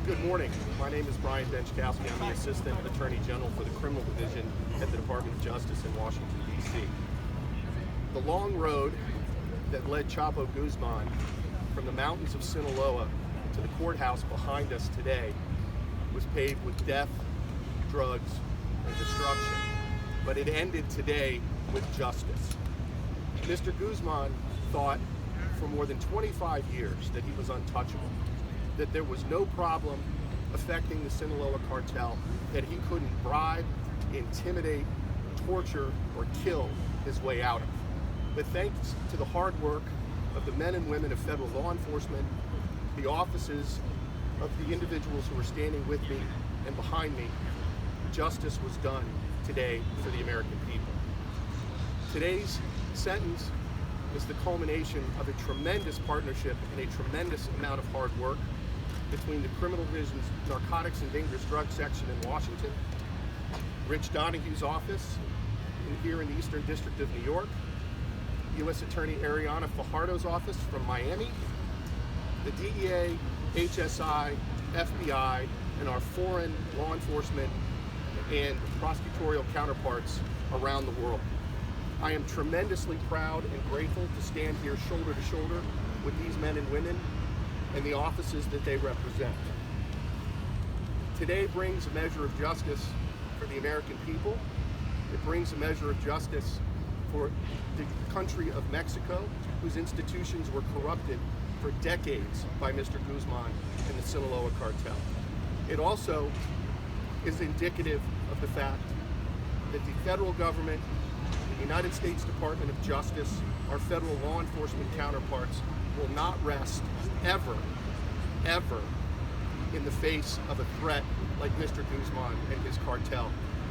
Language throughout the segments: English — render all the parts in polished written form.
Good morning. My name is Brian Benchkowski. I'm the Assistant Attorney General for the Criminal Division at the Department of Justice in Washington, D.C. The long road that led Chapo Guzman from the mountains of Sinaloa to the courthouse behind us today was paved with death, drugs, and destruction. But it ended today with justice. Mr. Guzman thought for more than 25 years that he was untouchable, that there was no problem affecting the Sinaloa Cartel that he couldn't bribe, intimidate, torture, or kill his way out of. But thanks to the hard work of the men and women of federal law enforcement, the offices of the individuals who are standing with me and behind me, justice was done today for the American people. Today's sentence is the culmination of a tremendous partnership and a tremendous amount of hard work between the Criminal Division's Narcotics and Dangerous Drugs section in Washington, Rich Donahue's office here in the Eastern District of New York, U.S. Attorney Ariana Fajardo's office from Miami, the DEA, HSI, FBI, and our foreign law enforcement and prosecutorial counterparts around the world. I am tremendously proud and grateful to stand here shoulder to shoulder with these men and women and the offices that they represent. Today brings a measure of justice for the American people. It brings a measure of justice for the country of Mexico, whose institutions were corrupted for decades by Mr. Guzman and the Sinaloa Cartel. It also is indicative of the fact that the federal government, the United States Department of Justice, our federal law enforcement counterparts will not rest ever in the face of a threat like Mr. Guzman and his cartel.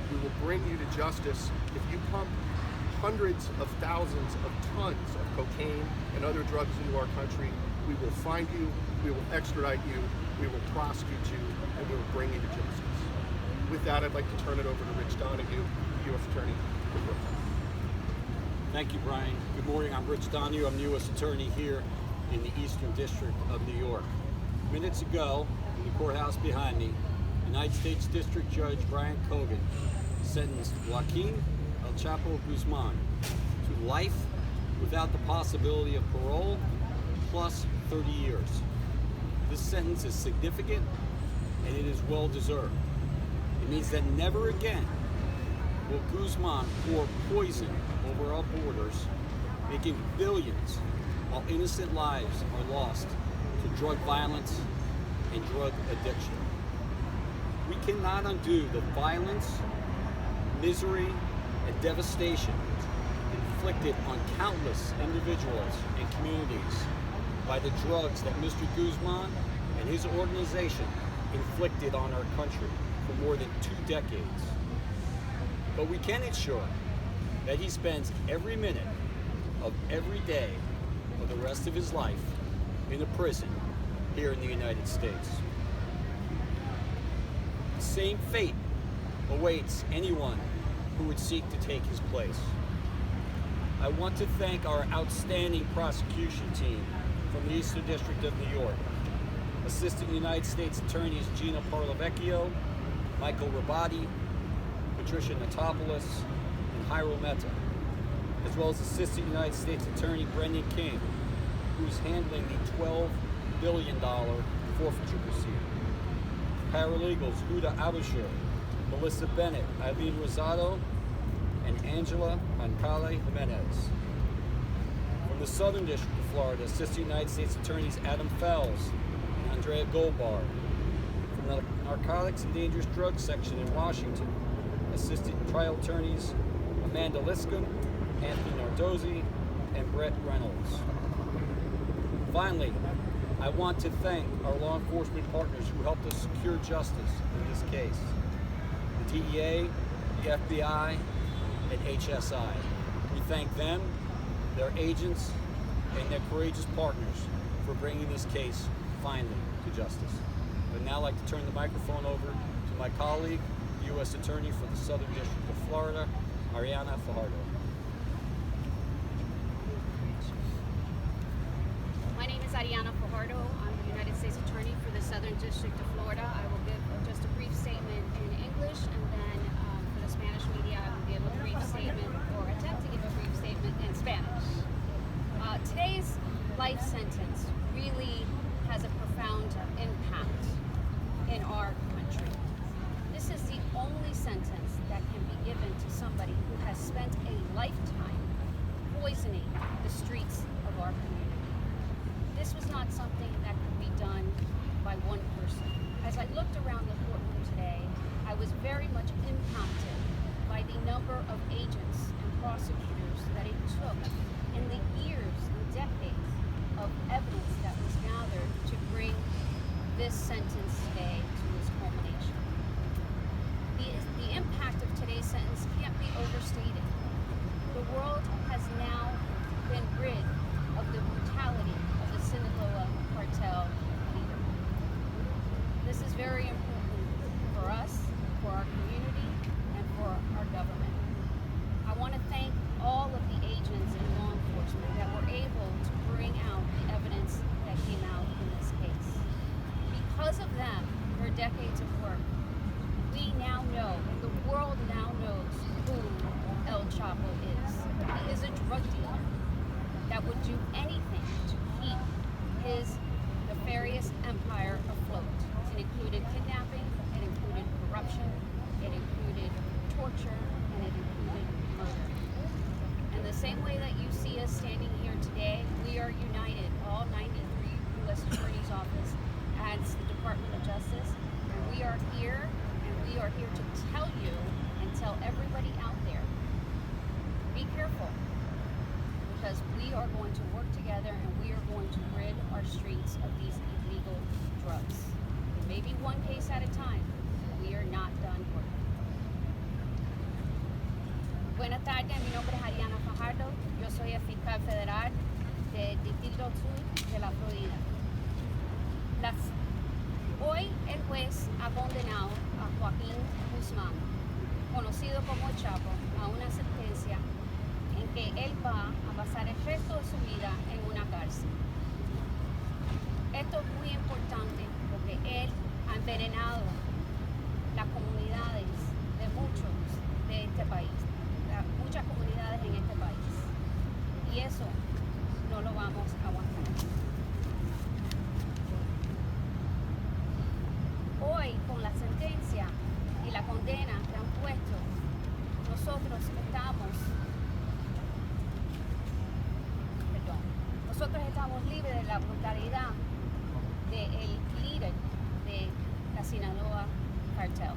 We will bring you to justice if you pump hundreds of thousands of tons of cocaine and other drugs into our country. We will find you, we will extradite you, we will prosecute you, and we will bring you to justice. With that, I'd like to turn it over to Rich Donahue, U.S. Attorney for Brooklyn. Thank you, Brian. Good morning. I'm Rich Donahue. I'm the U.S. Attorney here in the Eastern District of New York. Minutes ago, in the courthouse behind me, United States District Judge Brian Cogan sentenced Joaquin Chapo Guzman to life without the possibility of parole, plus 30 years. This sentence is significant and it is well deserved. It means that never again will Guzman pour poison over our borders, making billions while innocent lives are lost to drug violence and drug addiction. We cannot undo the violence, misery, and devastation inflicted on countless individuals and communities by the drugs that Mr. Guzman and his organization inflicted on our country for more than 2 decades. But we can ensure that he spends every minute of every day for the rest of his life in a prison here in the United States. The same fate awaits anyone who would seek to take his place. I want to thank our outstanding prosecution team from the Eastern District of New York, Assistant United States Attorneys Gina Parlavecchio, Michael Rabati, Patricia Natopoulos, and Jairo Mehta, as well as Assistant United States Attorney Brendan King, who's handling the $12 billion forfeiture proceeding. Paralegals Huda Abashur, Melissa Bennett, Eileen Rosado, and Angela Ancale Jimenez. From the Southern District of Florida, Assistant United States Attorneys Adam Fells and Andrea Goldbar. From the Narcotics and Dangerous Drugs section in Washington, Assistant Trial Attorneys Amanda Liscombe, Anthony Nardozzi, and Brett Reynolds. Finally, I want to thank our law enforcement partners who helped us secure justice in this case. The DEA, the FBI, and HSI. We thank them, their agents, and their courageous partners for bringing this case finally to justice. I would now like to turn the microphone over to my colleague, the U.S. Attorney for the Southern District of Florida, Ariana Fajardo. My name is Ariana Fajardo. Archivaldo. I'm the United States Attorney for the Southern District of Florida. I will give just a brief statement in English, and then for the Spanish media, I will give a brief statement, or attempt to give a brief statement in Spanish. Today's life sentence really has a profound impact in our country. This is the only sentence that can be given to somebody who has spent a lifetime poisoning the streets of our community. This was not something that could be done by one person. As I looked around the courtroom today, I was very much impacted by the number of agents and prosecutors that it took in the years and decades of evidence that was gathered to bring this sentence today to its culmination. The impact of today's sentence can't be overstated. The world has now been rid of the brutality of the Sinaloa Cartel leader. This is very important for us, for our community, and for our government. I want to thank all of the agents and law enforcement that were able to bring out the evidence that came out in this case. Because of them, their decades of work, we now know, and the world now knows who El Chapo is. He is a drug dealer that would do anything to keep his nefarious empire afloat. It included kidnapping, it included corruption, it included torture, and it included murder. In the same way that you see us standing here today, we are united, all 93 U.S. Attorney's Office as the Department of Justice. And we are here to tell you and tell everybody out there, be careful, because we are going to work together and we are going to rid our streets of these illegal drugs. It may be one case at a time. We are not done working. Buenas tardes, mi nombre es Ariana Fajardo. Yo soy el fiscal federal del Distrito Sur de la Florida. Hoy el juez ha condenado a Joaquin Guzman, conocido como el Chapo, a una sentencia en que él va a pasar el resto de su vida en una cárcel. Esto es muy importante porque él ha envenenado las comunidades de muchos de este país, muchas comunidades en este país, y eso no lo vamos a aguantar. Hoy, con la sentencia y la condena que han puesto, nosotros estamos libres de la brutalidad del líder de la Sinaloa Cartel.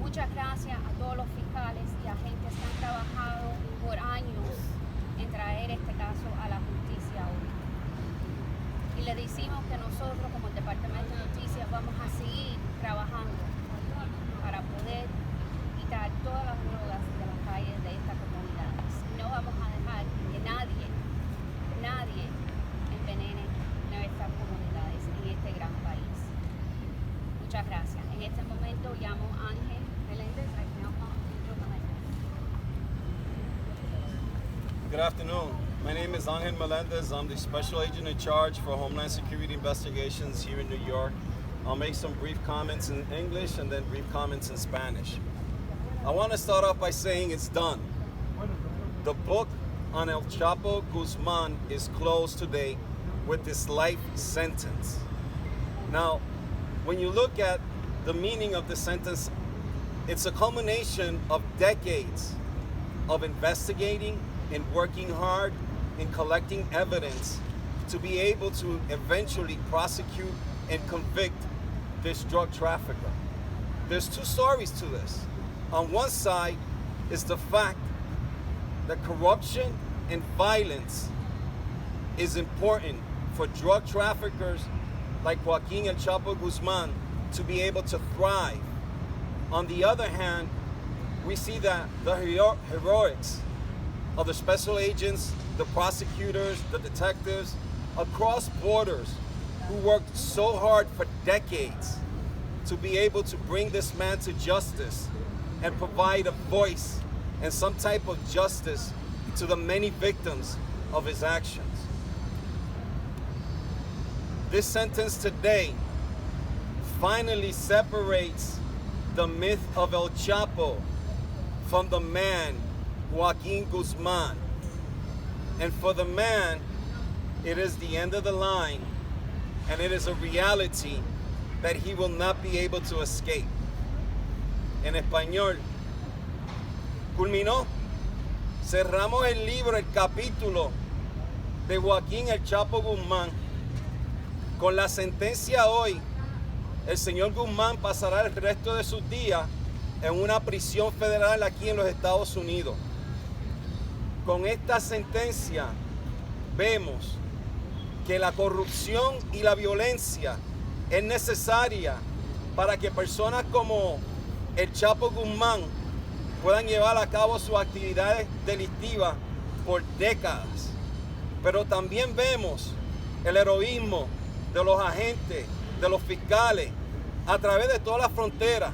Muchas gracias a todos los fiscales y agentes que han trabajado por años en traer este caso a la justicia hoy. Y le decimos que nosotros, como el Departamento de Justicia, vamos a seguir trabajando para poder quitar todas las drogas de las calles de estas comunidades. No vamos a dejar que nadie envenene nuestras comunidades en este gran país. Muchas gracias. En este momento llamo a Ángel Meléndez. Good afternoon. My name is Angel Melendez. I'm the Special Agent in Charge for Homeland Security Investigations here in New York. I'll make some brief comments in English and then brief comments in Spanish. I want to start off by saying it's done. The book on El Chapo Guzman is closed today with this life sentence. Now, when you look at the meaning of the sentence, it's a culmination of decades of investigating and working hard in collecting evidence to be able to eventually prosecute and convict this drug trafficker. There's two stories to this. On one side is the fact that corruption and violence is important for drug traffickers like Joaquin El Chapo Guzman to be able to thrive. On the other hand, we see that the heroics of the special agents, the prosecutors, the detectives across borders who worked so hard for decades to be able to bring this man to justice and provide a voice and some type of justice to the many victims of his actions. This sentence today finally separates the myth of El Chapo from the man, Joaquin Guzman. And for the man, it is the end of the line, and it is a reality that he will not be able to escape. En español, culminó. Cerramos el libro, el capítulo de Joaquín El Chapo Guzmán. Con la sentencia hoy, el señor Guzmán pasará el resto de sus días en una prisión federal aquí en los Estados Unidos. Con esta sentencia vemos que la corrupción y la violencia es necesaria para que personas como el Chapo Guzmán puedan llevar a cabo sus actividades delictivas por décadas. Pero también vemos el heroísmo de los agentes, de los fiscales, a través de todas las fronteras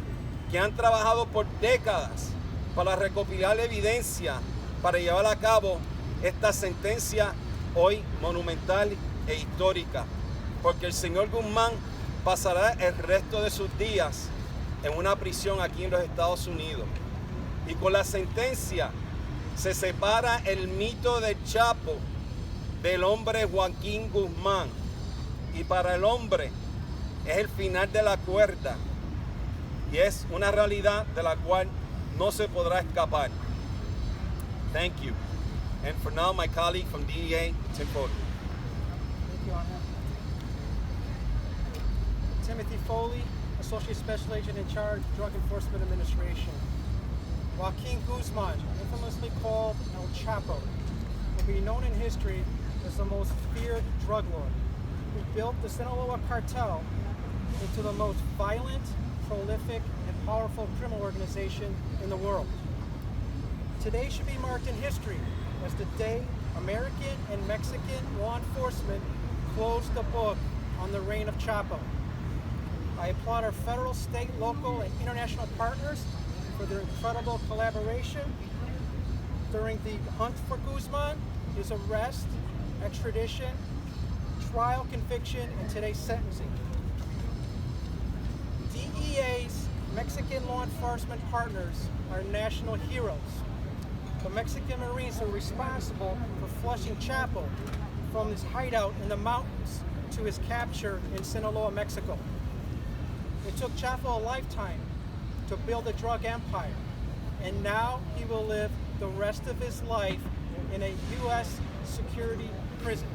que han trabajado por décadas para recopilar evidencia, para llevar a cabo esta sentencia hoy monumental e histórica. Porque el señor Guzmán pasará el resto de sus días en una prisión aquí en los Estados Unidos. Y con la sentencia se separa el mito del Chapo del hombre Joaquín Guzmán. Y para el hombre es el final de la cuerda y es una realidad de la cual no se podrá escapar. Thank you. And for now, my colleague from DEA, Tim Foley. Thank you, Ana. Timothy Foley, Associate Special Agent in Charge, Drug Enforcement Administration. Joaquin Guzman, infamously called El Chapo, will be known in history as the most feared drug lord who built the Sinaloa Cartel into the most violent, prolific, and powerful criminal organization in the world. Today should be marked in history as the day American and Mexican law enforcement closed the book on the reign of Chapo. I applaud our federal, state, local, and international partners for their incredible collaboration during the hunt for Guzman, his arrest, extradition, trial, conviction, and today's sentencing. DEA's Mexican law enforcement partners are national heroes. The Mexican Marines are responsible for flushing Chapo from his hideout in the mountains to his capture in Sinaloa, Mexico. It took Chapo a lifetime to build a drug empire, and now he will live the rest of his life in a U.S. security prison.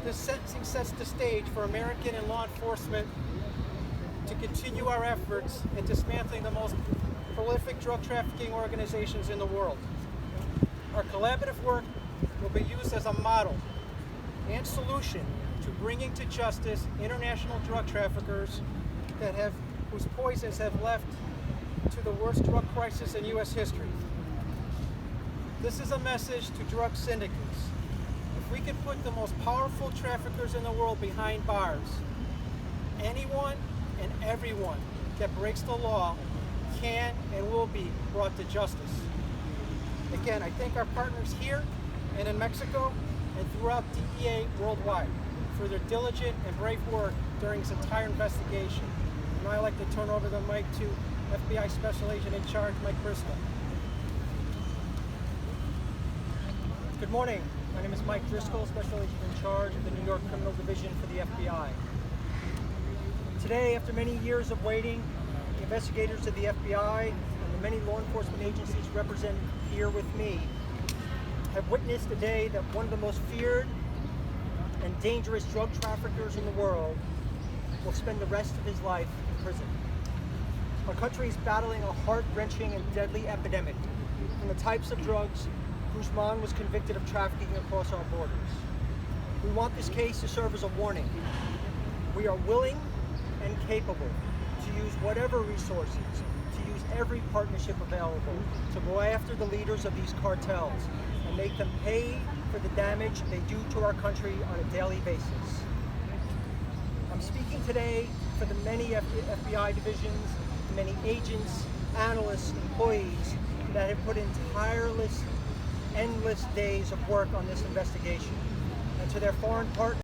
This sentencing sets the stage for American and law enforcement to continue our efforts in dismantling the most prolific drug trafficking organizations in the world. Our collaborative work will be used as a model and solution to bringing to justice international drug traffickers whose poisons have left to the worst drug crisis in U.S. history. This is a message to drug syndicates. If we can put the most powerful traffickers in the world behind bars, anyone and everyone that breaks the law can and will be brought to justice. Again, I thank our partners here and in Mexico and throughout DEA worldwide for their diligent and brave work during this entire investigation. And I'd like to turn over the mic to FBI Special Agent in Charge, Mike Driscoll. Good morning. My name is Mike Driscoll, Special Agent in Charge of the New York Criminal Division for the FBI. Today, after many years of waiting, the investigators of the FBI and the many law enforcement agencies represented here with me have witnessed a day that one of the most feared and dangerous drug traffickers in the world will spend the rest of his life in prison. Our country is battling a heart-wrenching and deadly epidemic from the types of drugs Guzman was convicted of trafficking across our borders. We want this case to serve as a warning. We are willing and capable to use whatever resources, to use every partnership available to go after the leaders of these cartels and make them pay for the damage they do to our country on a daily basis. I'm speaking today for the many FBI divisions, the many agents, analysts, employees that have put in tireless, endless days of work on this investigation, and to their foreign partners.